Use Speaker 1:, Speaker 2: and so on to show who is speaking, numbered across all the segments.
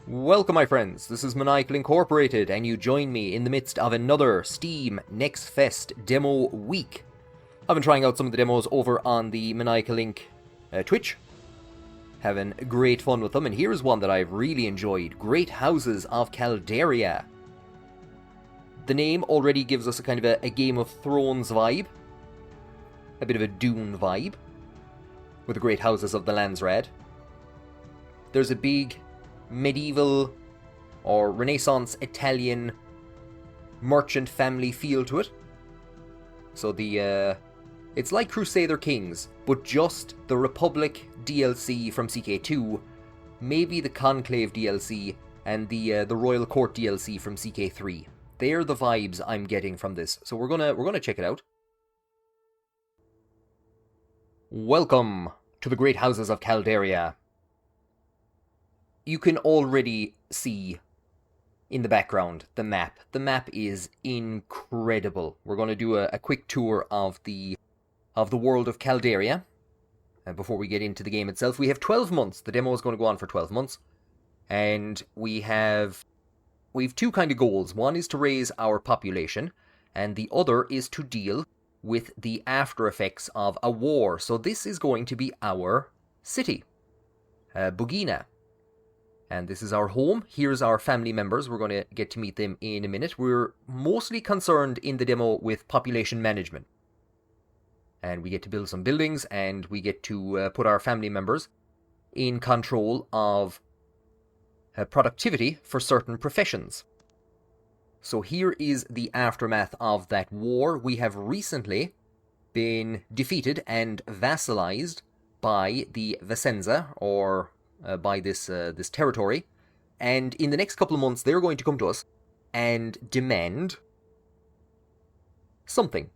Speaker 1: Welcome my friends, this is Maniacal Incorporated and you join me in the midst of another Steam Next Fest demo week. I've been trying out some of the demos over on the Maniacal Inc. Twitch, having great fun with them, and here's one that I've really enjoyed, Great Houses of Calderia. The name already gives us a kind of a Game of Thrones vibe, a bit of a Dune vibe, with the Great Houses of the Landsraad. There's a big medieval or Renaissance Italian merchant family feel to it. So it's like Crusader Kings, but just the Republic DLC from CK2, maybe the Conclave DLC, and the Royal Court DLC from CK3. They're the vibes I'm getting from this. So we're gonna check it out. Welcome to the Great Houses of Calderia. You can already see in the background the map. The map is incredible. We're going to do a quick tour of the world of Calderia. And before we get into the game itself, we have 12 months. The demo is going to go on for 12 months. And we've two kind of goals. One is to raise our population, and the other is to deal with the after effects of a war. So this is going to be our city, Bugina. And this is our home. Here's our family members. We're going to get to meet them in a minute. We're mostly concerned in the demo with population management. And we get to build some buildings, and we get to put our family members in control of productivity for certain professions. So here is the aftermath of that war. We have recently been defeated and vassalized by the Vicenza, or by this territory, and in the next couple of months they're going to come to us and demand something.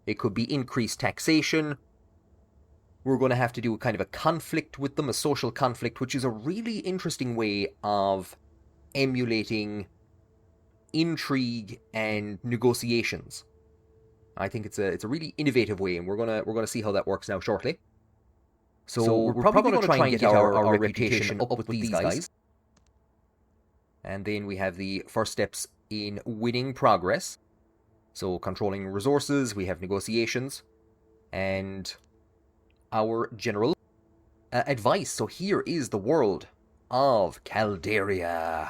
Speaker 1: It could be increased taxation. We're going to have to do a kind of a conflict with them, a social conflict, which is a really interesting way of emulating intrigue and negotiations. I think it's a really innovative way, and we're gonna see how that works now shortly. So we're probably going to try and get our reputation up with these guys. And then we have the first steps in winning progress. So controlling resources, we have negotiations, and our general advice. So here is the world of Calderia.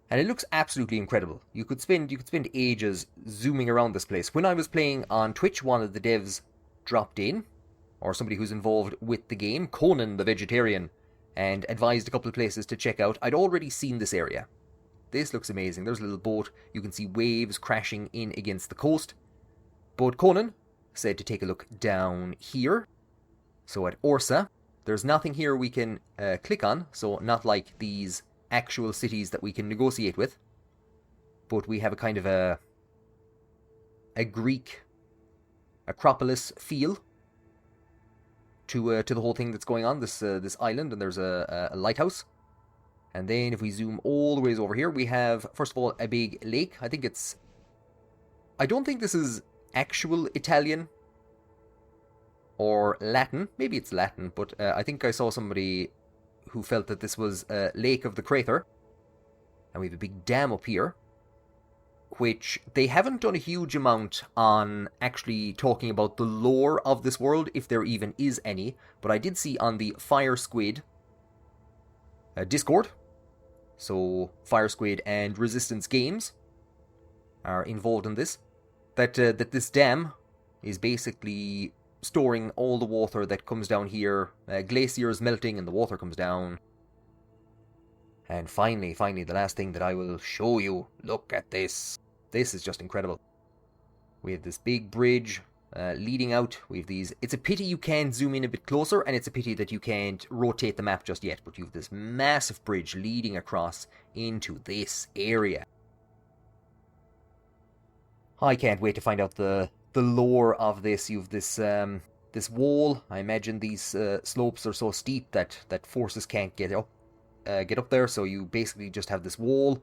Speaker 1: And it looks absolutely incredible. You could spend ages zooming around this place. When I was playing on Twitch, one of the devs dropped in, or somebody who's involved with the game, Conan the Vegetarian, and advised a couple of places to check out. I'd already seen this area. This looks amazing. There's a little boat. You can see waves crashing in against the coast. But Conan said to take a look down here. So at Orsa, there's nothing here we can click on, so not like these actual cities that we can negotiate with. But we have a kind of a Greek Acropolis feel to the whole thing that's going on, this island, and there's a lighthouse. And then if we zoom all the ways over here, we have, first of all, a big lake. I don't think this is actual Italian or Latin. Maybe it's Latin, but I think I saw somebody who felt that this was Lake of the Crater. And we have a big dam up here, which they haven't done a huge amount on actually talking about the lore of this world, if there even is any. But I did see on the Fire Squid Discord, so Fire Squid and Resistance Games are involved in this, that this dam is basically storing all the water that comes down here. Glaciers melting and the water comes down. And finally, the last thing that I will show you. Look at this. This is just incredible. We have this big bridge leading out. We have these. It's a pity you can't zoom in a bit closer, and it's a pity that you can't rotate the map just yet. But you have this massive bridge leading across into this area. I can't wait to find out the lore of this. You have this wall. I imagine these slopes are so steep that forces can't get up there, so you basically just have this wall,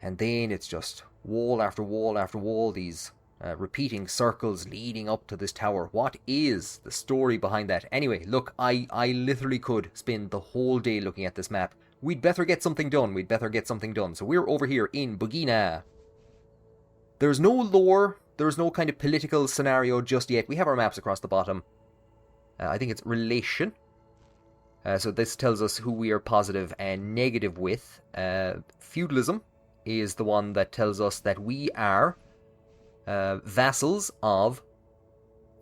Speaker 1: and then it's just wall after wall after wall, these repeating circles leading up to this tower. What is the story behind that? Anyway, look, I literally could spend the whole day looking at this map. We'd better get something done. So we're over here in Bugina. There's no lore. There's no kind of political scenario just yet. We have our maps across the bottom. I think it's relation. So this tells us who we are positive and negative with. Feudalism is the one that tells us that we are vassals of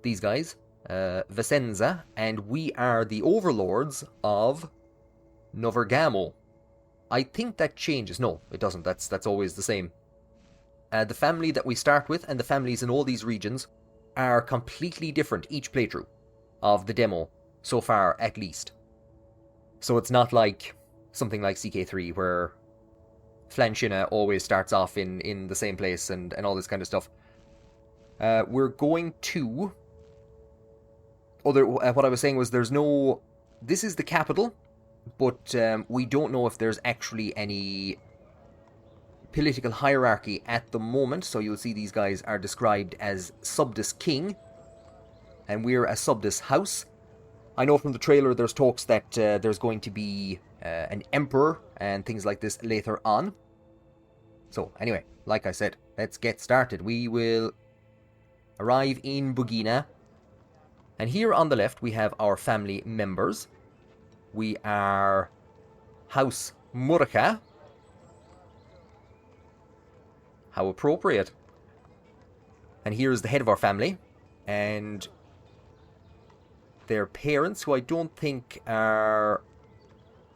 Speaker 1: these guys, Vicenza, and we are the overlords of Novergamo. I think that changes. No, it doesn't. That's always the same. The family that we start with and the families in all these regions are completely different each playthrough of the demo, so far at least. So it's not like something like CK3 where Flanchina always starts off in the same place and all this kind of stuff. We're going to... what I was saying was there's no... This is the capital, but we don't know if there's actually any political hierarchy at the moment. So you'll see these guys are described as Subdus King, and we're a Subdus House. I know from the trailer there's talks that there's going to be an emperor and things like this later on. So anyway, like I said, let's get started. We will arrive in Bugina. And here on the left we have our family members. We are House Murka. How appropriate. And here is the head of our family. And their parents, who I don't think are...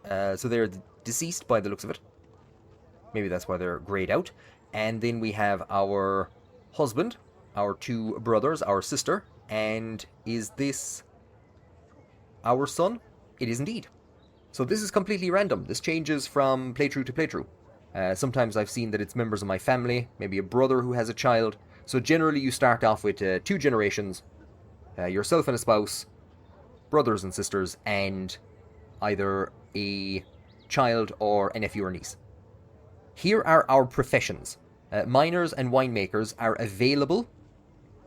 Speaker 1: so they're deceased by the looks of it. Maybe that's why they're greyed out. And then we have our husband, our two brothers, our sister. And is this our son? It is indeed. So this is completely random. This changes from playthrough to playthrough. Sometimes I've seen that it's members of my family, maybe a brother who has a child. So generally you start off with 2 generations, yourself and a spouse, brothers and sisters, and either a child or a nephew or niece. Here are our professions. Miners and winemakers are available,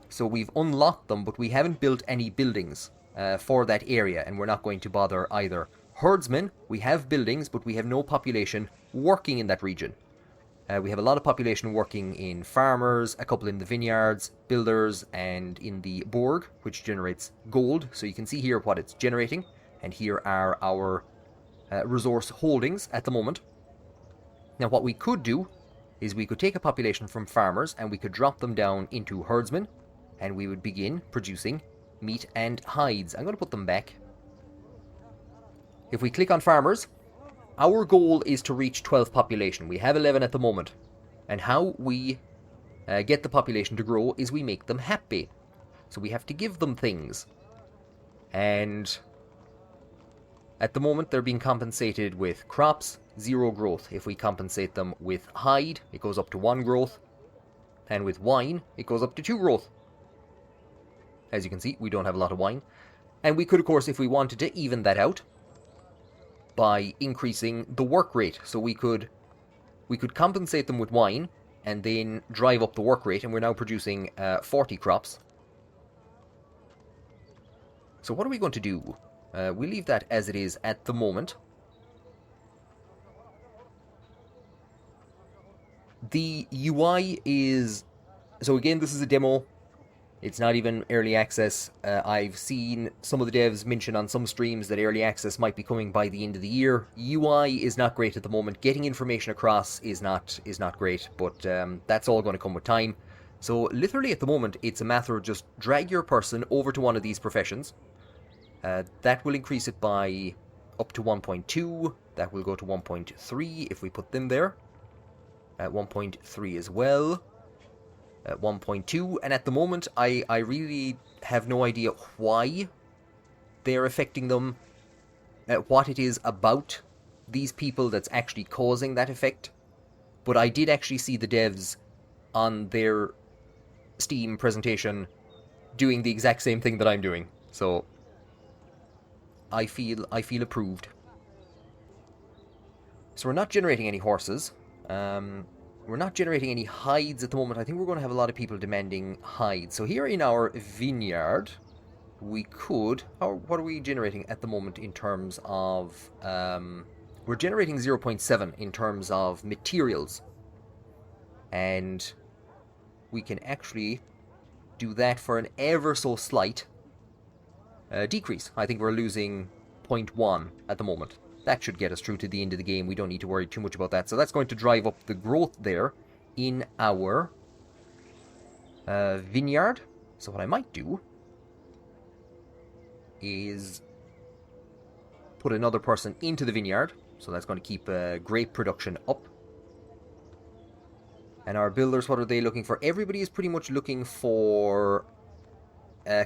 Speaker 1: so we've unlocked them, but we haven't built any buildings for that area, and we're not going to bother either. Herdsmen, we have buildings, but we have no population working in that region. We have a lot of population working in farmers, a couple in the vineyards, builders, and in the Borg, which generates gold. So you can see here what it's generating, and here are our resource holdings at the moment. Now what we could do is we could take a population from farmers and we could drop them down into herdsmen, and we would begin producing meat and hides. I'm going to put them back. If we click on farmers, our goal is to reach 12 population. We have 11 at the moment. And how we get the population to grow is we make them happy. So we have to give them things. And at the moment they're being compensated with crops, 0 growth. If we compensate them with hide, it goes up to 1 growth. And with wine, it goes up to 2 growth. As you can see, we don't have a lot of wine. And we could, of course, if we wanted to, even that out by increasing the work rate. So we could compensate them with wine and then drive up the work rate, and we're now producing 40 crops. So what are we going to do? We leave that as it is at the moment. The UI is... So again, this is a demo. It's not even early access. I've seen some of the devs mention on some streams that early access might be coming by the end of the year. UI is not great at the moment. Getting information across is not great, but that's all going to come with time. So literally at the moment, it's a matter of just drag your person over to one of these professions. That will increase it by up to 1.2. That will go to 1.3 if we put them there. 1.3 as well. 1.2, and at the moment I really have no idea why they're affecting them, what it is about these people that's actually causing that effect. But I did actually see the devs on their Steam presentation doing the exact same thing that I'm doing, so I feel approved. So we're not generating any horses. We're not generating any hides at the moment. I think we're going to have a lot of people demanding hides. So here in our vineyard, we could... what are we generating at the moment in terms of... we're generating 0.7 in terms of materials. And we can actually do that for an ever so slight decrease. I think we're losing 0.1 at the moment. That should get us through to the end of the game. We don't need to worry too much about that. So that's going to drive up the growth there in our vineyard. So what I might do is put another person into the vineyard. So that's going to keep grape production up. And our builders, what are they looking for? Everybody is pretty much looking for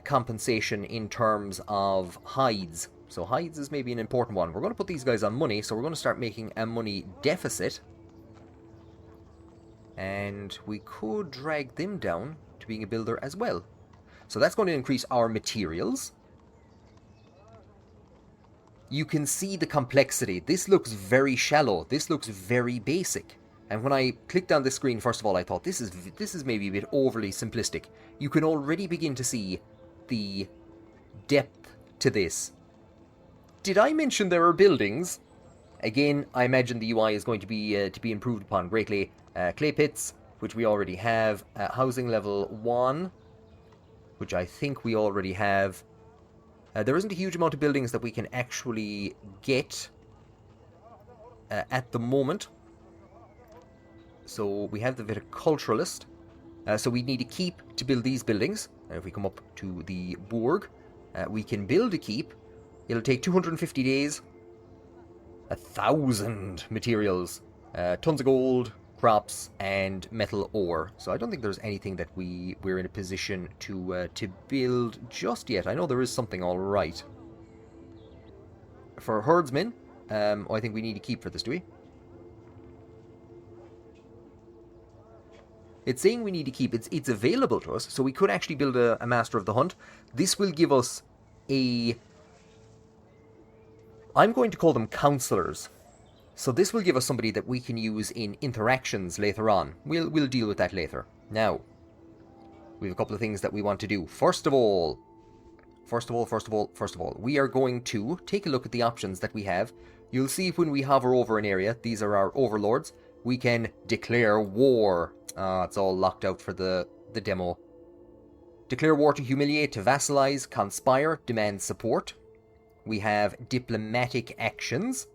Speaker 1: compensation in terms of hides. So hides is maybe an important one. We're going to put these guys on money, so we're going to start making a money deficit. And we could drag them down to being a builder as well. So that's going to increase our materials. You can see the complexity. This looks very shallow. This looks very basic. And when I clicked on this screen, first of all, I thought this is maybe a bit overly simplistic. You can already begin to see the depth to this. Did I mention there are buildings? Again, I imagine the UI is going to be improved upon greatly. Clay pits, which we already have. Housing level 1, which I think we already have. There isn't a huge amount of buildings that we can actually get at the moment. So we have the viticulturalist. So we need a keep to build these buildings. And if we come up to the Burg, we can build a keep. It'll take 250 days, 1,000 materials, tons of gold, crops, and metal ore. So I don't think there's anything that we're in a position to build just yet. I know there is something all right. For herdsmen, I think we need a keep for this, do we? It's saying we need to keep. It's available to us, so we could actually build a Master of the Hunt. This will give us a... I'm going to call them counselors. So this will give us somebody that we can use in interactions later on. We'll deal with that later. Now, we have a couple of things that we want to do. First of all, we are going to take a look at the options that we have. You'll see when we hover over an area, these are our overlords. We can declare war. It's all locked out for the demo. Declare war to humiliate, to vassalize, conspire, demand support. We have diplomatic actions.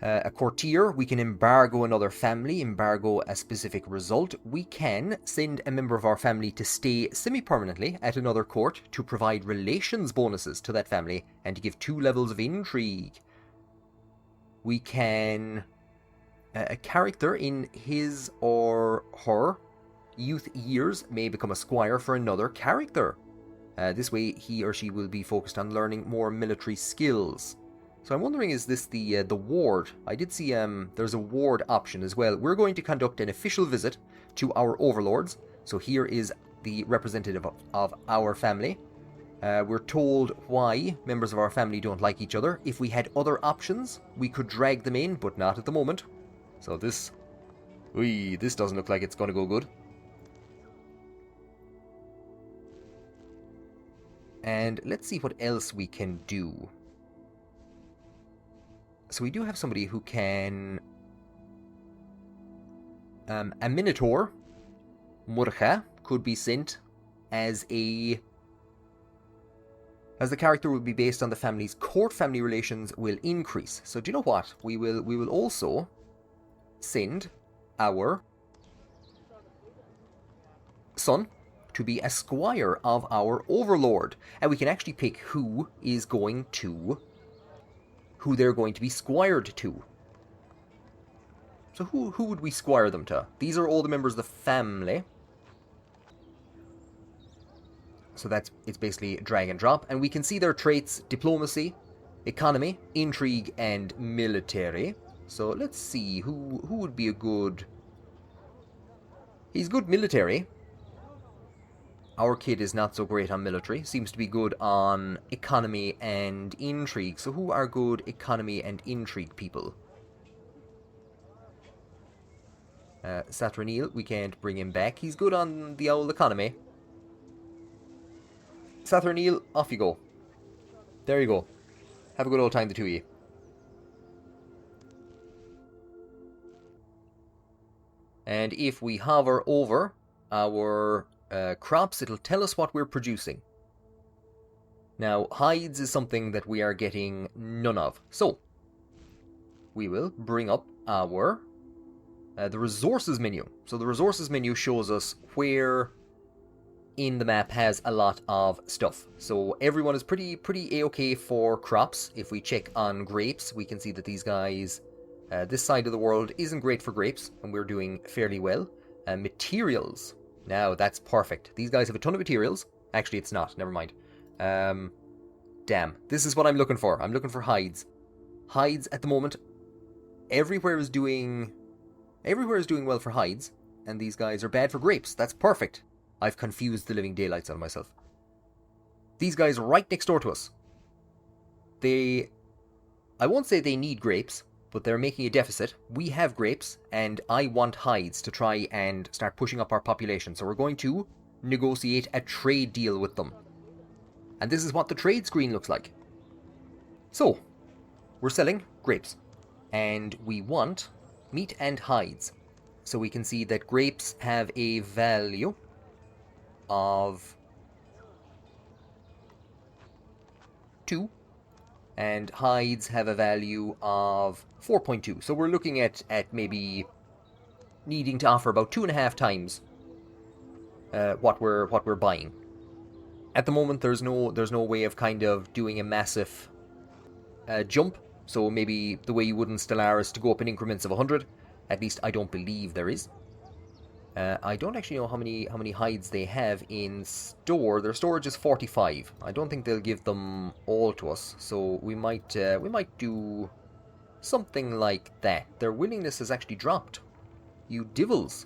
Speaker 1: A courtier, we can embargo another family, embargo a specific result. We can send a member of our family to stay semi-permanently at another court to provide relations bonuses to that family and to give 2 levels of intrigue. We can... a character in his or her youth years may become a squire for another character. This way he or she will be focused on learning more military skills. So I'm wondering, is this the ward? I did see there's a ward option as well. We're going to conduct an official visit to our overlords. So here is the representative of our family. We're told why members of our family don't like each other. If we had other options, we could drag them in, but not at the moment. So this doesn't look like it's going to go good. And let's see what else we can do. So we do have somebody who can... a Minotaur, Murcha, could be sent as a... as the character will be based on the family's court family relations will increase. So do you know what? We will also send our son to be a squire of our overlord. And we can actually pick who they're going to be squired to. So who would we squire them to? These are all the members of the family. So it's basically drag and drop. And we can see their traits: diplomacy, economy, intrigue, and military. So let's see, who would be a good... He's good military. Our kid is not so great on military. Seems to be good on economy and intrigue. So who are good economy and intrigue people? Saturnine, we can't bring him back. He's good on the old economy. Saturnine, off you go. There you go. Have a good old time, the two of you. And if we hover over our crops, it'll tell us what we're producing. Now, hides is something that we are getting none of. So, we will bring up our the resources menu. So the resources menu shows us where in the map has a lot of stuff. So everyone is pretty a-okay for crops. If we check on grapes, we can see that these guys, this side of the world isn't great for grapes, and we're doing fairly well. Materials. Now, that's perfect. These guys have a ton of materials. Actually, it's not. Never mind. Damn. This is what I'm looking for. I'm looking for hides. Hides at the moment. Everywhere is doing well for hides, and these guys are bad for grapes. That's perfect. I've confused the living daylights out of myself. These guys are right next door to us. I won't say they need grapes, but they're making a deficit. We have grapes, and I want hides to try and start pushing up our population. So we're going to negotiate a trade deal with them. And this is what the trade screen looks like. So, we're selling grapes. And we want meat and hides. So we can see that grapes have a value of 2. And hides have a value of 4.2. So we're looking at maybe needing to offer about 2.5 times what we're buying. At the moment, there's no way of kind of doing a massive jump. So maybe the way you would in Stellaris to go up in increments of 100. At least I don't believe there is. I don't actually know how many hides they have in store. Their storage is 45. I don't think they'll give them all to us. So we might do something like that. Their willingness has actually dropped. You divils.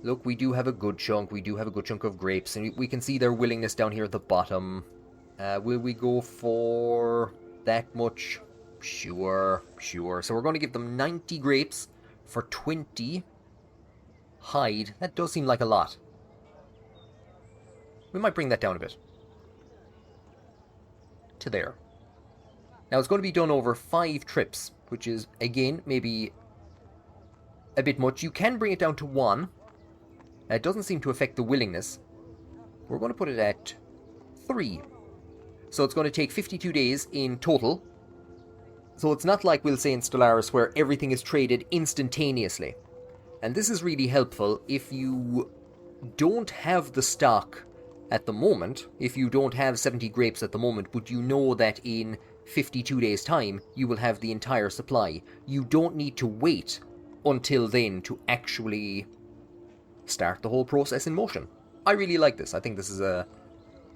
Speaker 1: Look, we do have a good chunk. We do have a good chunk of grapes, and we can see their willingness down here at the bottom. Will we go for that much? Sure. So we're going to give them 90 grapes for 20 hide. That does seem like a lot. We might bring that down a bit. To there. Now it's going to be done over 5 trips, which is, again, maybe a bit much. You can bring it down to 1. It doesn't seem to affect the willingness. We're going to put it at 3. So it's going to take 52 days in total. So it's not like we'll say in Stellaris where everything is traded instantaneously. And this is really helpful if you don't have the stock at the moment, if you don't have 70 grapes at the moment, but you know that in 52 days' time you will have the entire supply. You don't need to wait until then to actually start the whole process in motion. I really like this. I think this is a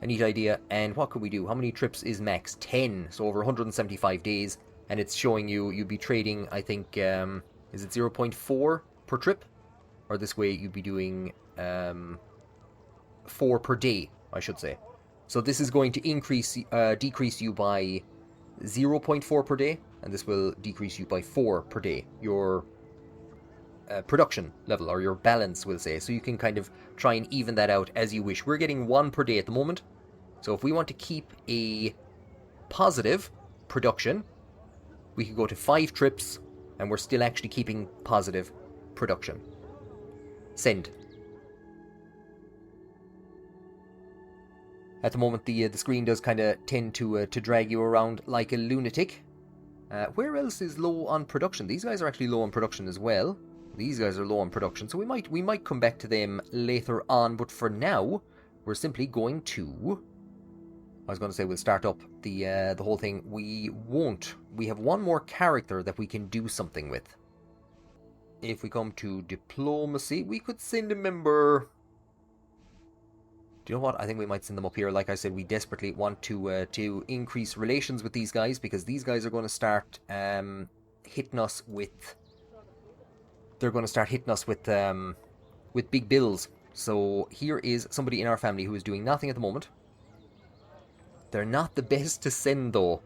Speaker 1: neat idea. And what could we do? How many trips is max? 10. So over 175 days. And it's showing you'd be trading, I think, is it 0.4 per trip? Or this way you'd be doing 4 per day, I should say. So this is going to decrease you by 0.4 per day, and this will decrease you by 4 per day. Your production level, or your balance, we'll say. So you can kind of try and even that out as you wish. We're getting 1 per day at the moment. So if we want to keep a positive production, we could go to 5 trips, and we're still actually keeping positive production. Send. At the moment, the screen does kind of tend to drag you around like a lunatic. Where else is low on production? These guys are actually low on production as well. These guys are low on production, so we might come back to them later on. But for now, we're simply going to. I was going to say we'll start up the whole thing. We won't. We have one more character that we can do something with. If we come to diplomacy, we could send a member. Do you know what? I think we might send them up here. Like I said, we desperately want to increase relations with these guys, because these guys are going to start hitting us with. They're going to start hitting us with big bills. So here is somebody in our family who is doing nothing at the moment. They're not the best to send, though.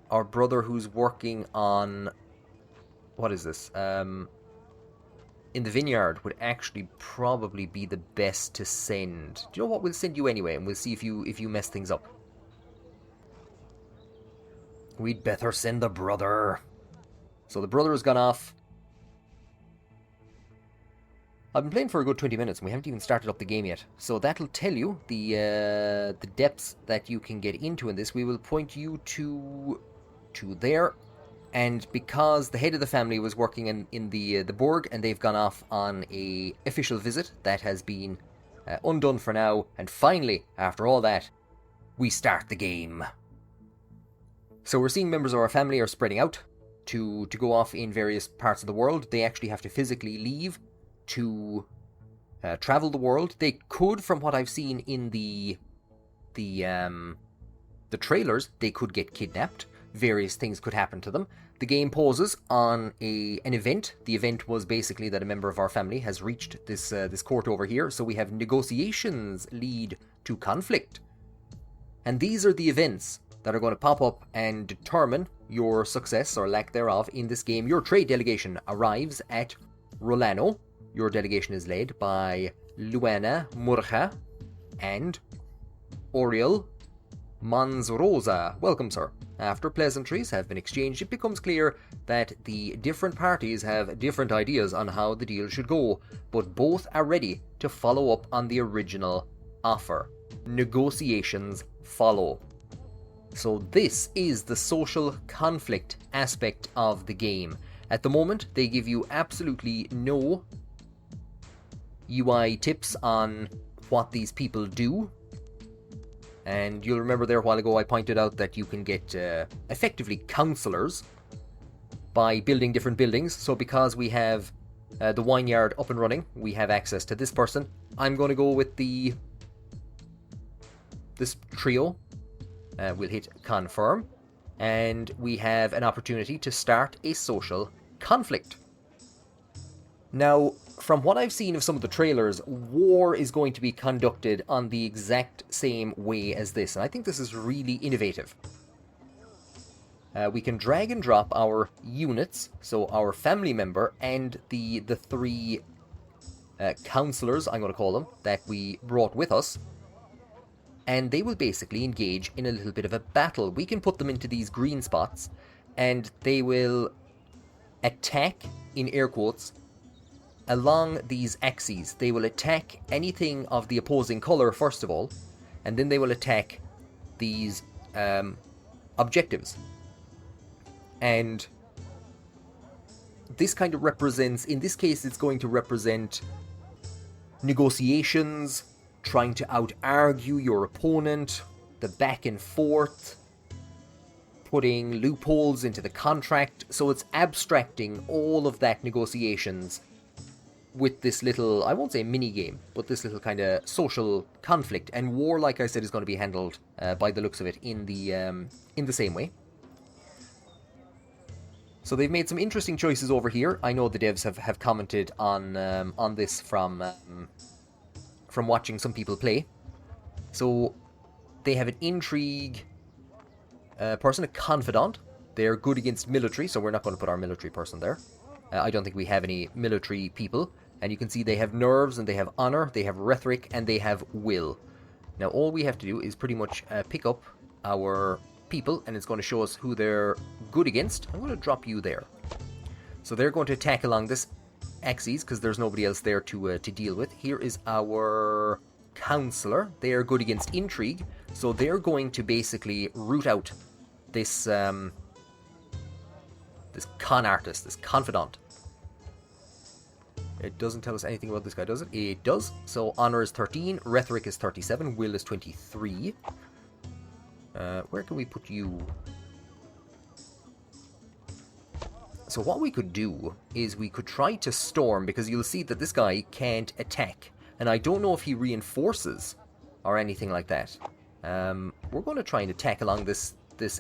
Speaker 1: Our brother who's working on what is this? In the vineyard would actually probably be the best to send. Do you know what? We'll send you anyway, and we'll see if you mess things up. We'd better send the brother. So the brother has gone off. I've been playing for a good 20 minutes, and we haven't even started up the game yet. So that'll tell you the depths that you can get into in this. We will point you to there. And because the head of the family was working in the Borg, and they've gone off on a official visit, that has been undone for now. And finally, after all that, we start the game. So we're seeing members of our family are spreading out to go off in various parts of the world. They actually have to physically leave to travel the world. They could, from what I've seen in the trailers, they could get kidnapped. Various things could happen to them. The game pauses on an event. The event was basically that a member of our family has reached this court over here, so we have negotiations lead to conflict. And these are the events that are going to pop up and determine your success or lack thereof in this game. Your trade delegation arrives at Rolano. Your delegation is led by Luana Murja and Oriel Manzrosa. Welcome, sir. After pleasantries have been exchanged, it becomes clear that the different parties have different ideas on how the deal should go, but both are ready to follow up on the original offer. Negotiations follow. So this is the social conflict aspect of the game. At the moment, they give you absolutely no UI tips on what these people do. And you'll remember there a while ago I pointed out that you can get effectively counselors by building different buildings. So because we have the vineyard up and running, we have access to this person. I'm going to go with this trio. We'll hit confirm. And we have an opportunity to start a social conflict. Now, from what I've seen of some of the trailers, war is going to be conducted on the exact same way as this, and I think this is really innovative. We can drag and drop our units, so our family member and the three counselors, I'm going to call them, that we brought with us, and they will basically engage in a little bit of a battle. We can put them into these green spots, and they will attack, in air quotes, along these axes. They will attack anything of the opposing colour first of all, and then they will attack these objectives. And this kind of represents, in this case it's going to represent negotiations, trying to out-argue your opponent, the back and forth, putting loopholes into the contract. So it's abstracting all of that negotiations with this little, I won't say mini game, but this little kind of social conflict. And war, like I said, is going to be handled by the looks of it in the same way. So they've made some interesting choices over here. I know the devs have commented on this from watching some people play. So they have an intrigue person, a confidant. They're good against military, so we're not going to put our military person there. I don't think we have any military people. And you can see they have nerves, and they have honor, they have rhetoric, and they have will. Now all we have to do is pretty much pick up our people, and it's going to show us who they're good against. I'm going to drop you there. So they're going to attack along this axis, because there's nobody else there to deal with. Here is our counselor. They are good against intrigue, so they're going to basically root out this this con artist, this confidant. It doesn't tell us anything about this guy, does it? It does. So honor is 13, rhetoric is 37, will is 23. Where can we put you? So what we could do is we could try to storm, because you'll see that this guy can't attack. And I don't know if he reinforces or anything like that. We're going to try and attack along this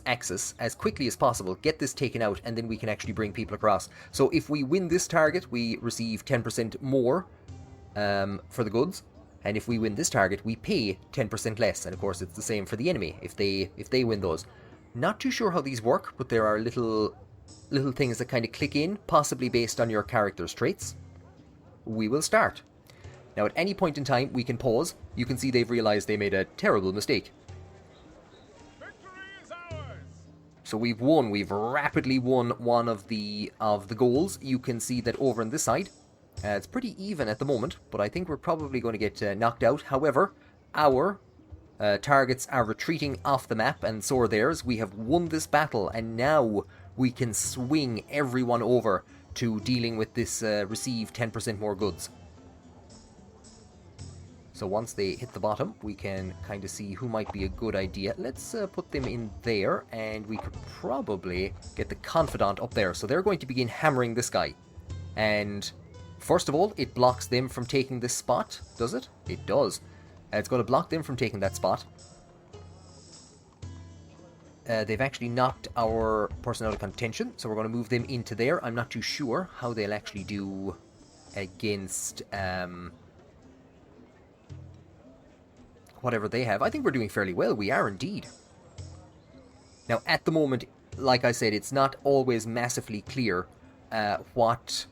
Speaker 1: axis as quickly as possible, get this taken out, and then we can actually bring people across. So if we win this target, we receive 10% more for the goods, and if we win this target, we pay 10% less. And of course it's the same for the enemy if they win those. Not too sure how these work, but there are little little things that kind of click in, possibly based on your character's traits. We will start. Now, at any point in time, we can pause. You can see they've realized they made a terrible mistake. So we've won. We've rapidly won one of the goals. You can see that over on this side, it's pretty even at the moment, but I think we're probably going to get knocked out. However, our targets are retreating off the map, and so are theirs. We have won this battle, and now we can swing everyone over to dealing with this receive 10% more goods. So once they hit the bottom, we can kind of see who might be a good idea. Let's put them in there, and we could probably get the Confidant up there. So they're going to begin hammering this guy. And first of all, it blocks them from taking this spot, does it? It does. It's going to block them from taking that spot. They've actually knocked our person out of contention, so we're going to move them into there. I'm not too sure how they'll actually do against whatever they have. I think we're doing fairly well. We are indeed. Now, at the moment, like I said, it's not always massively clear what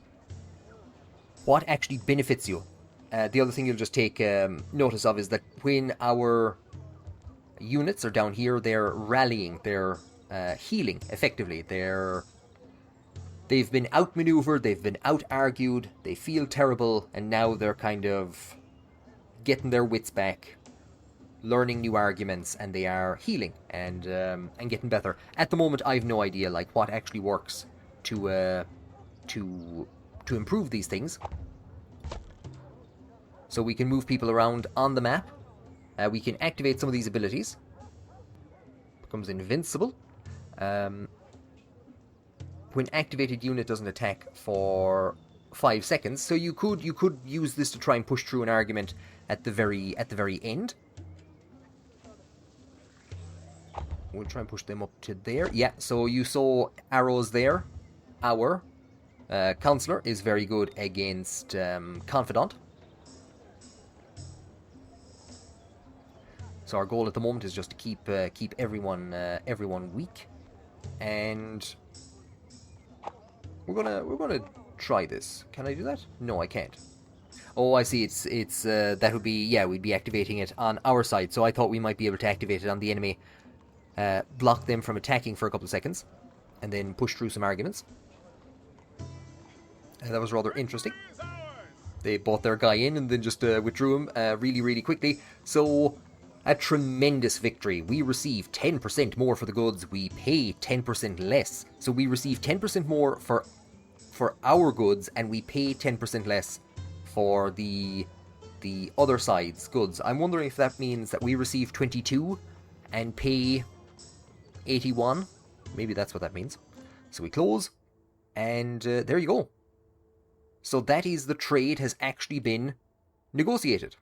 Speaker 1: actually benefits you. The other thing you'll just take notice of is that when our units are down here, they're rallying, they're healing, effectively. They've been outmaneuvered, they've been out-argued, they feel terrible, and now they're kind of getting their wits back, learning new arguments, and they are healing and getting better. At the moment, I have no idea like what actually works to improve these things. So we can move people around on the map. We can activate some of these abilities. Becomes invincible. When activated, unit doesn't attack for 5 seconds. So you could use this to try and push through an argument at the very end. We'll try and push them up to there. Yeah, so you saw arrows there. Our Counselor is very good against Confidant. So our goal at the moment is just to keep everyone weak, and we're gonna try this. Can I do that? No, I can't. Oh, I see. It's that would be, yeah, we'd be activating it on our side. So I thought we might be able to activate it on the enemy, block them from attacking for a couple of seconds, and then push through some arguments. And that was rather interesting. They bought their guy in and then just withdrew him really, really quickly. So a tremendous victory. We receive 10% more for the goods. We pay 10% less. So we receive 10% more for our goods, and we pay 10% less for the other side's goods. I'm wondering if that means that we receive 22 and pay 81. Maybe that's what that means. So we close, and there you go. So that is, the trade has actually been negotiated.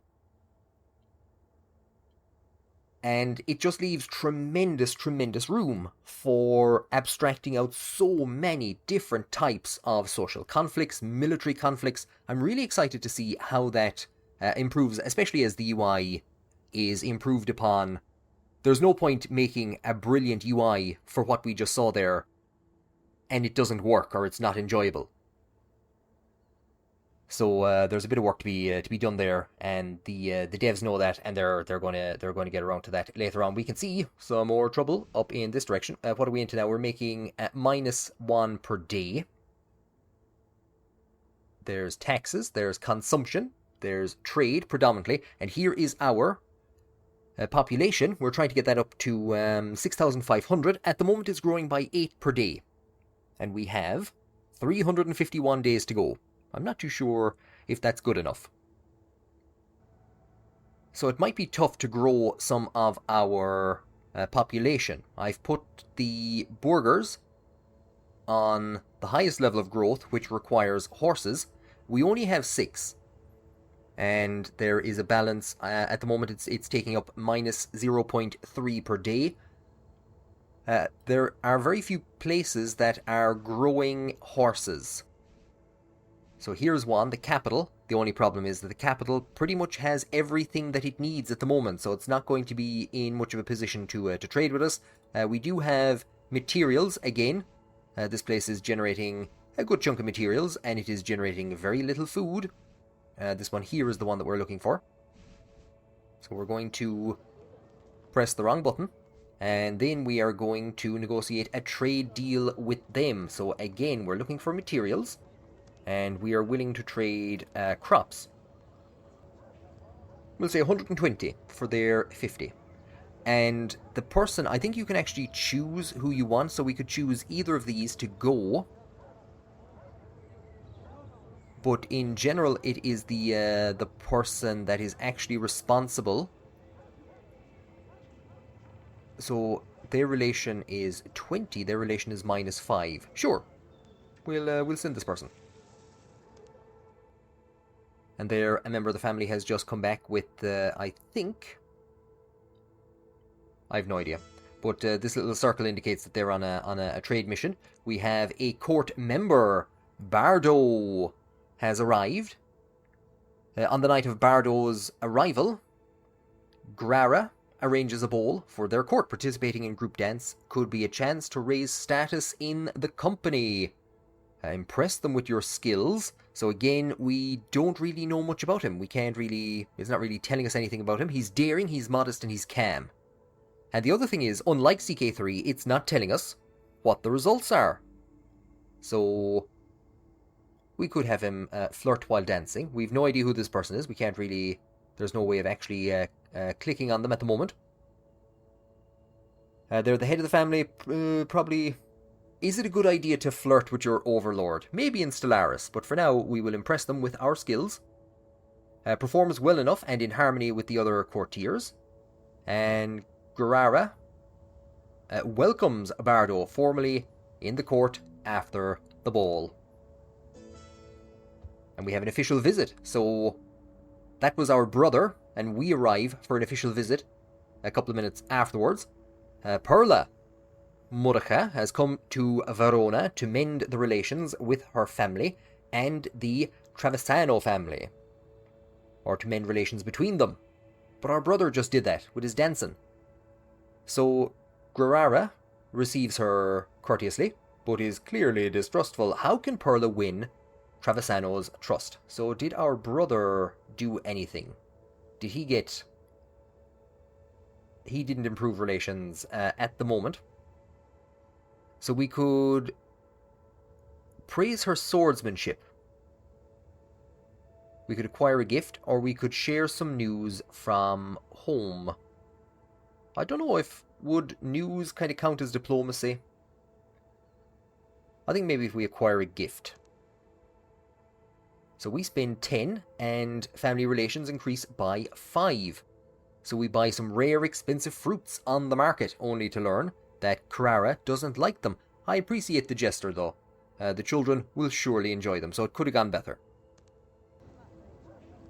Speaker 1: And it just leaves tremendous, tremendous room for abstracting out so many different types of social conflicts, military conflicts. I'm really excited to see how that improves, especially as the UI is improved upon. There's no point making a brilliant UI for what we just saw there, and it doesn't work, or it's not enjoyable. So there's a bit of work to be done there, and the devs know that, and they're going to get around to that later on. We can see some more trouble up in this direction. What are we into now? We're making -1 per day. There's taxes, there's consumption, there's trade predominantly, and here is our population. We're trying to get that up to 6,500. At the moment, it's growing by 8 per day, and we have 351 days to go. I'm not too sure if that's good enough. So it might be tough to grow some of our population. I've put the burghers on the highest level of growth, which requires horses. We only have 6. And there is a balance. At the moment, it's taking up -0.3 per day. There are very few places that are growing horses. So here's one, the capital. The only problem is that the capital pretty much has everything that it needs at the moment, so it's not going to be in much of a position to trade with us. We do have materials, again, This place is generating a good chunk of materials, and it is generating very little food. This one here is the one that we're looking for. So we're going to press the wrong button, and then we are going to negotiate a trade deal with them. So again, we're looking for materials, and we are willing to trade crops. We'll say 120 for their 50. And the person, I think you can actually choose who you want, so we could choose either of these to go. But in general, it is the person that is actually responsible. So their relation is 20, their relation is -5. Sure, we'll send this person. And there, a member of the family has just come back with, I think... I have no idea. But this little circle indicates that they're on a trade mission. We have a court member. Bardo has arrived. On the night of Bardo's arrival, Grara arranges a ball for their court. Participating in group dance could be a chance to raise status in the company. Impress them with your skills. So again, we don't really know much about him. We can't really... He's not really telling us anything about him. He's daring, he's modest, and he's calm. And the other thing is, unlike CK3, it's not telling us what the results are. So we could have him flirt while dancing. We've no idea who this person is. We can't really... There's no way of actually clicking on them at the moment. They're the head of the family. Probably... Is it a good idea to flirt with your overlord? Maybe in Stellaris, but for now we will impress them with our skills. Performs well enough and in harmony with the other courtiers. And Grara welcomes Bardo formally in the court after the ball. And we have an official visit. So that was our brother, and we arrive for an official visit a couple of minutes afterwards. Perla Murica has come to Verona to mend the relations with her family and the Travisano family. Or to mend relations between them. But our brother just did that with his dancing. So Grara receives her courteously, but is clearly distrustful. How can Perla win Travisano's trust? So did our brother do anything? Did he get... He didn't improve relations at the moment. So we could praise her swordsmanship. We could acquire a gift, or we could share some news from home. I don't know if would news kind of count as diplomacy. I think maybe if we acquire a gift. So we spend 10, and family relations increase by 5. So we buy some rare, expensive fruits on the market, only to learn that Carrara doesn't like them. I appreciate the gesture, though. The children will surely enjoy them, so it could have gone better.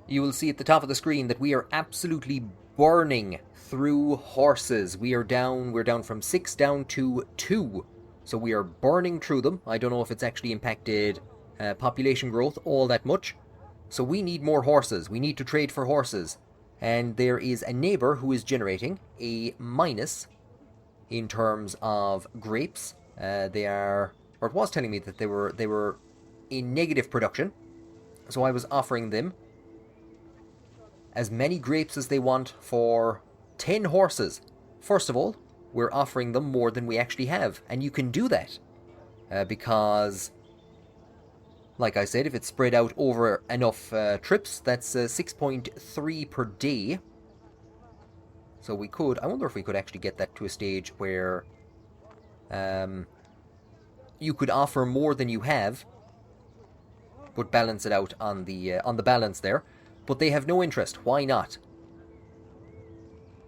Speaker 1: You will see at the top of the screen that we are absolutely burning through horses. We're down from 6 down to 2. So we are burning through them. I don't know if it's actually impacted population growth all that much. So we need more horses. We need to trade for horses. And there is a neighbour who is generating a minus in terms of grapes. They are, or it was telling me that they were in negative production. So I was offering them as many grapes as they want for 10 horses. First of all, we're offering them more than we actually have. And you can do that. Because, like I said, if it's spread out over enough trips, that's 6.3 per day. So we could, I wonder if we could actually get that to a stage where you could offer more than you have, but balance it out on the balance there. But they have no interest. Why not?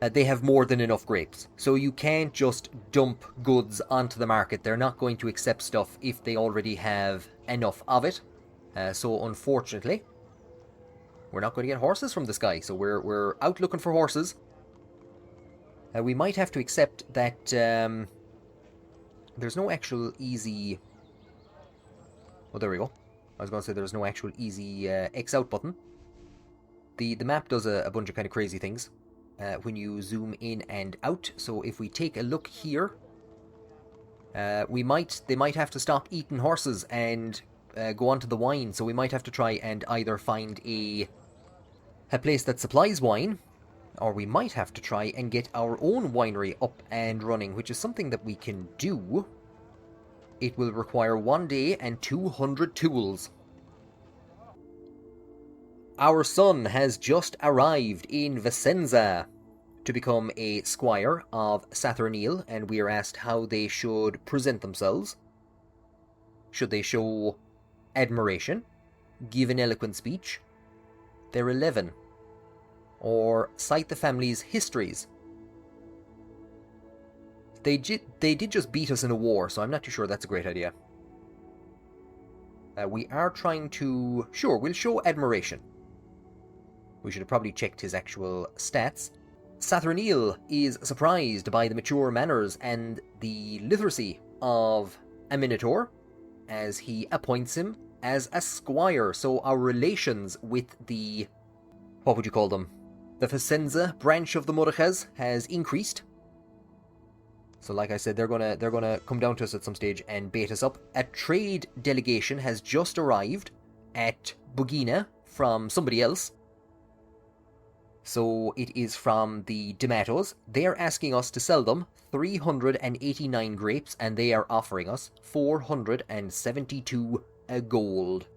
Speaker 1: They have more than enough grapes. So you can't just dump goods onto the market. They're not going to accept stuff if they already have enough of it. So unfortunately, we're not going to get horses from this guy. So we're out looking for horses. We might have to accept that there's no actual easy... Oh, there we go. I was going to say there's no actual easy X out button. The map does a bunch of kind of crazy things when you zoom in and out. So if we take a look here, They might have to stop eating horses and go on to the wine, so we might have to try and either find a place that supplies wine, or we might have to try and get our own winery up and running, which is something that we can do. It will require 1 day and 200 tools. Our son has just arrived in Vicenza to become a squire of Saturnine, and we are asked how they should present themselves. Should they show admiration, give an eloquent speech? They're 11. Or cite the family's histories. They did just beat us in a war, so I'm not too sure that's a great idea. We are trying to... Sure, we'll show admiration. We should have probably checked his actual stats. Saturnine is surprised by the mature manners and the literacy of a Minotaur, as he appoints him as a squire. So our relations with the... what would you call them? The Vicenza branch of the Moroches has increased. So like I said, they're gonna come down to us at some stage and bait us up. A trade delegation has just arrived at Bugina from somebody else. So it is from the D'Amatos. They're asking us to sell them 389 grapes, and they are offering us 472 gold.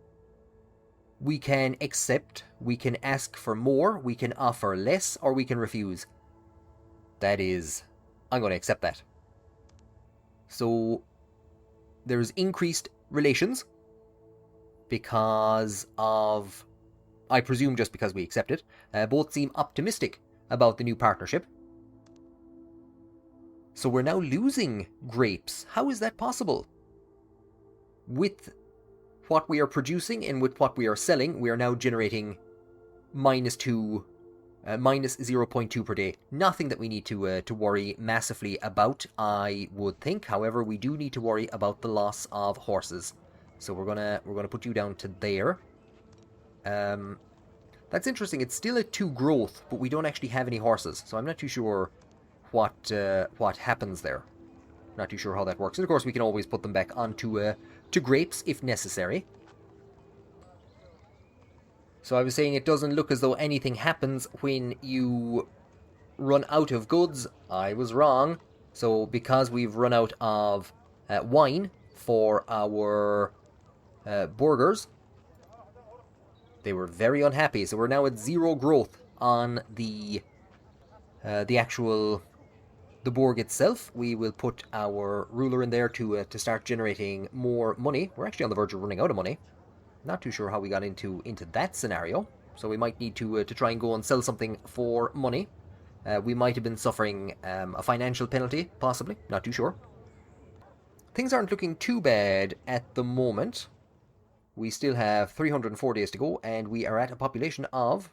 Speaker 1: We can accept, we can ask for more, we can offer less, or we can refuse. That is... I'm going to accept that. So, there's increased relations because of... I presume just because we accept it. Both seem optimistic about the new partnership. So we're now losing grapes. How is that possible? With what we are producing and with what we are selling, we are now generating minus 0.2 per day. Nothing that we need to worry massively about, I would think. However, we do need to worry about the loss of horses. So we're gonna put you down to there. That's interesting. It's still at 2 growth, but we don't actually have any horses, so I'm not too sure what happens there. Not too sure how that works. And of course, we can always put them back onto to grapes if necessary. So I was saying it doesn't look as though anything happens when you run out of goods. I was wrong. So because we've run out of wine for our burgers, they were very unhappy. So we're now at 0 growth on the Borg itself. We will put our ruler in there to start generating more money. We're actually on the verge of running out of money. Not too sure how we got into that scenario. So we might need to try and go and sell something for money. We might have been suffering a financial penalty, possibly. Not too sure. Things aren't looking too bad at the moment. We still have 304 days to go, and we are at a population of...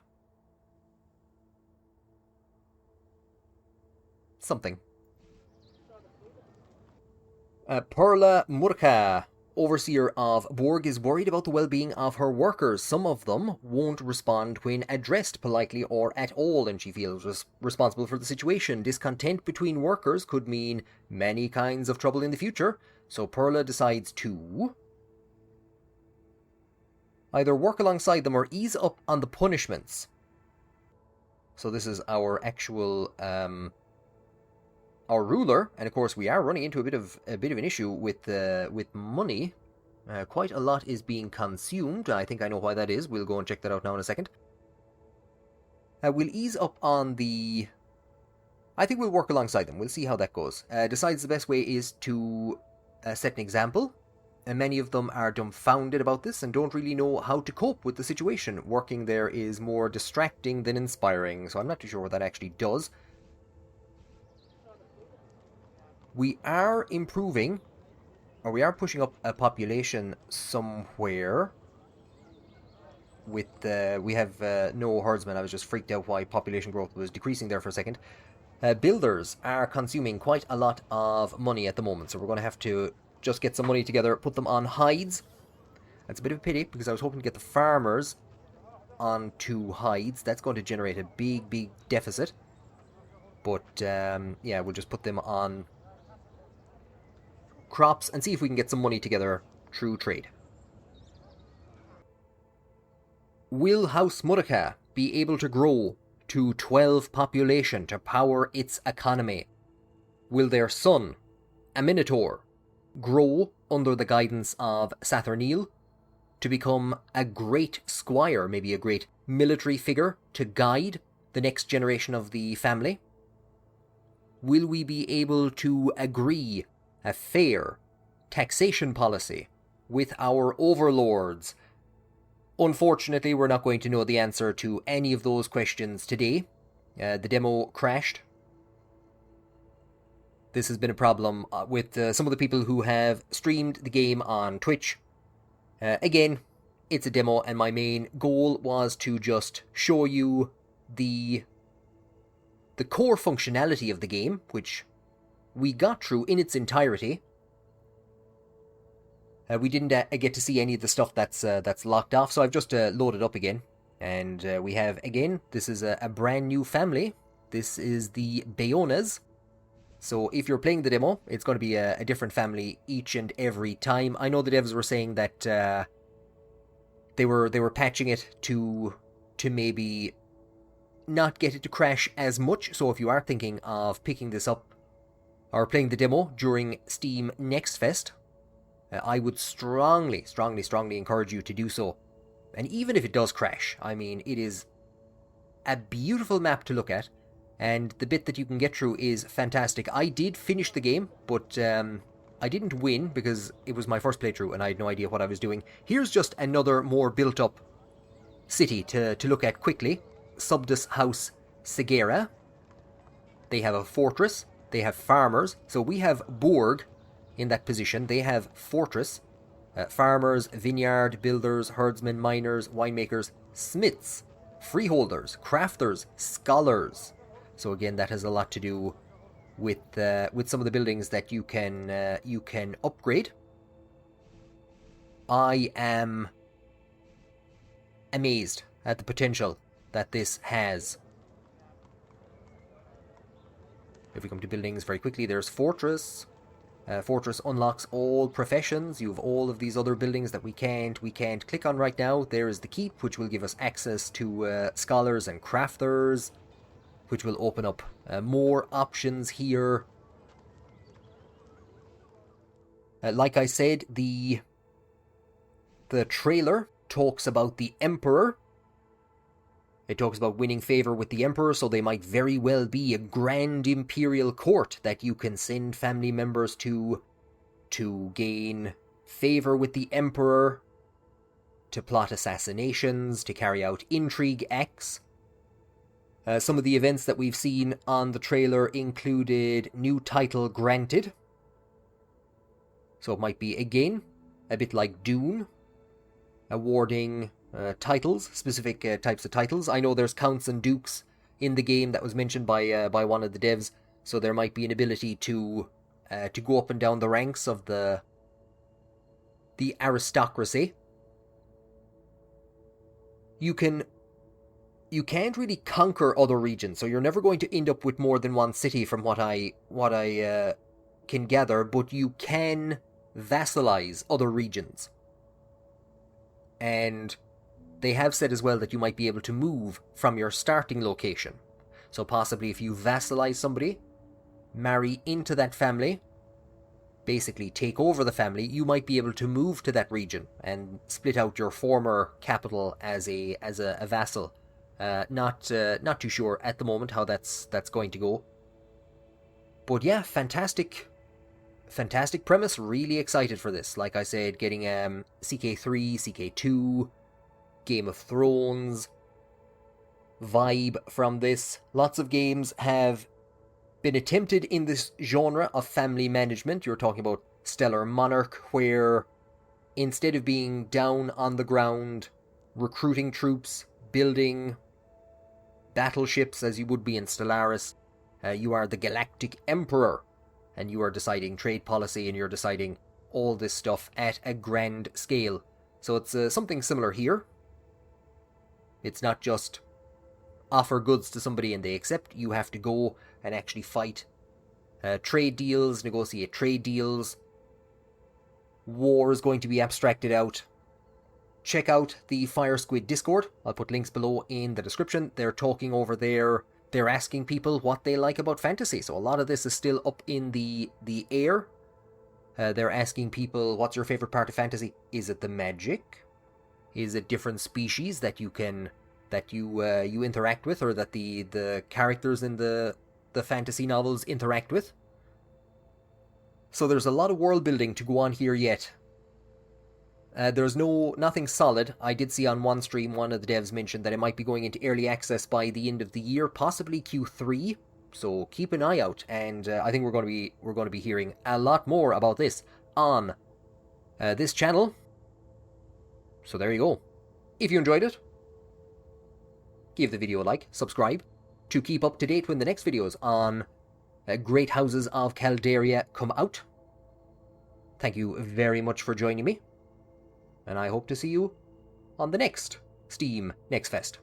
Speaker 1: something. Perla Murka, overseer of Borg, is worried about the well-being of her workers. Some of them won't respond when addressed politely or at all, and she feels responsible for the situation. Discontent between workers could mean many kinds of trouble in the future, so Perla decides to either work alongside them or ease up on the punishments. So this is our actual our ruler, and of course we are running into a bit of an issue with money. Quite a lot is being consumed. I think I know why that is. We'll go and check that out now in a second. We'll ease up on the... I think we'll work alongside them. We'll see how that goes. Decides the best way is to set an example. And many of them are dumbfounded about this and don't really know how to cope with the situation. Working there is more distracting than inspiring, so I'm not too sure what that actually does. We are improving, or we are pushing up a population somewhere. With we have no herdsmen. I was just freaked out why population growth was decreasing there for a second. Builders are consuming quite a lot of money at the moment, so we're going to have to just get some money together, put them on hides. That's a bit of a pity, because I was hoping to get the farmers onto hides. That's going to generate a big deficit. But, yeah, we'll just put them on crops and see if we can get some money together through trade. Will House Mudaka be able to grow to 12 population to power its economy? Will their son, a Minotaur, grow under the guidance of Saturnine to become a great squire, maybe a great military figure to guide the next generation of the family? Will we be able to agree a fair taxation policy with our overlords? Unfortunately, we're not going to know the answer to any of those questions today. The demo crashed. This has been a problem with some of the people who have streamed the game on Twitch. Again, it's a demo, and my main goal was to just show you the core functionality of the game, which we got through in its entirety. We didn't get to see any of the stuff that's locked off, so I've just loaded up again. And we have, again, this is a brand new family. This is the Bayonas. So if you're playing the demo, it's going to be a different family each and every time. I know the devs were saying that they were patching it to maybe not get it to crash as much. So if you are thinking of picking this up or playing the demo during Steam Next Fest, I would strongly encourage you to do so. And even if it does crash, I mean, it is a beautiful map to look at, and the bit that you can get through is fantastic. I did finish the game, but I didn't win because it was my first playthrough and I had no idea what I was doing. Here's just another more built-up city to look at quickly. Subdus House Segera. They have a fortress. They have farmers. So we have Borg in that position. They have fortress. Farmers, vineyard, builders, herdsmen, miners, winemakers, smiths, freeholders, crafters, scholars. So again, that has a lot to do with some of the buildings that you can upgrade. I am amazed at the potential that this has. If we come to buildings very quickly, there's fortress. Fortress unlocks all professions. You have all of these other buildings that we can't click on right now. There is the keep, which will give us access to scholars and crafters, which will open up more options here. Like I said, the trailer talks about the Emperor. It talks about winning favor with the Emperor, so they might very well be a grand imperial court that you can send family members to gain favor with the Emperor, to plot assassinations, to carry out intrigue acts. Some of the events that we've seen on the trailer included new title granted. So it might be, again, a bit like Dune, awarding titles, specific types of titles. I know there's counts and dukes in the game that was mentioned by one of the devs, so there might be an ability to go up and down the ranks of the aristocracy. You can't really conquer other regions, so you're never going to end up with more than one city from what I can gather, but you can vassalize other regions. And they have said as well that you might be able to move from your starting location. So possibly if you vassalize somebody, marry into that family, basically take over the family, you might be able to move to that region and split out your former capital as a vassal. Not too sure at the moment how that's going to go. But yeah, fantastic premise. Really excited for this. Like I said, getting CK3, CK2, Game of Thrones vibe from this. Lots of games have been attempted in this genre of family management. You're talking about Stellar Monarch, where instead of being down on the ground, recruiting troops, building battleships as you would be in Stellaris, you are the Galactic Emperor, and you are deciding trade policy, and you're deciding all this stuff at a grand scale. So it's something similar here. It's not just offer goods to somebody and they accept. You have to go and actually fight trade deals, negotiate trade deals, war is going to be abstracted out. Check out the Fire Squid Discord. I'll put links below in the description. They're talking over there. They're asking people what they like about fantasy. So a lot of this is still up in the air. They're asking people, what's your favorite part of fantasy? Is it the magic? Is it different species that you interact with, or that the characters in the fantasy novels interact with? So there's a lot of world building to go on here yet. There's nothing solid. I did see on one stream one of the devs mentioned that it might be going into early access by the end of the year, possibly Q3. So keep an eye out, and I think we're going to be hearing a lot more about this on this channel. So there you go. If you enjoyed it, give the video a like, subscribe to keep up to date when the next videos on Great Houses of Calderia come out. Thank you very much for joining me, and I hope to see you on the next Steam Next Fest.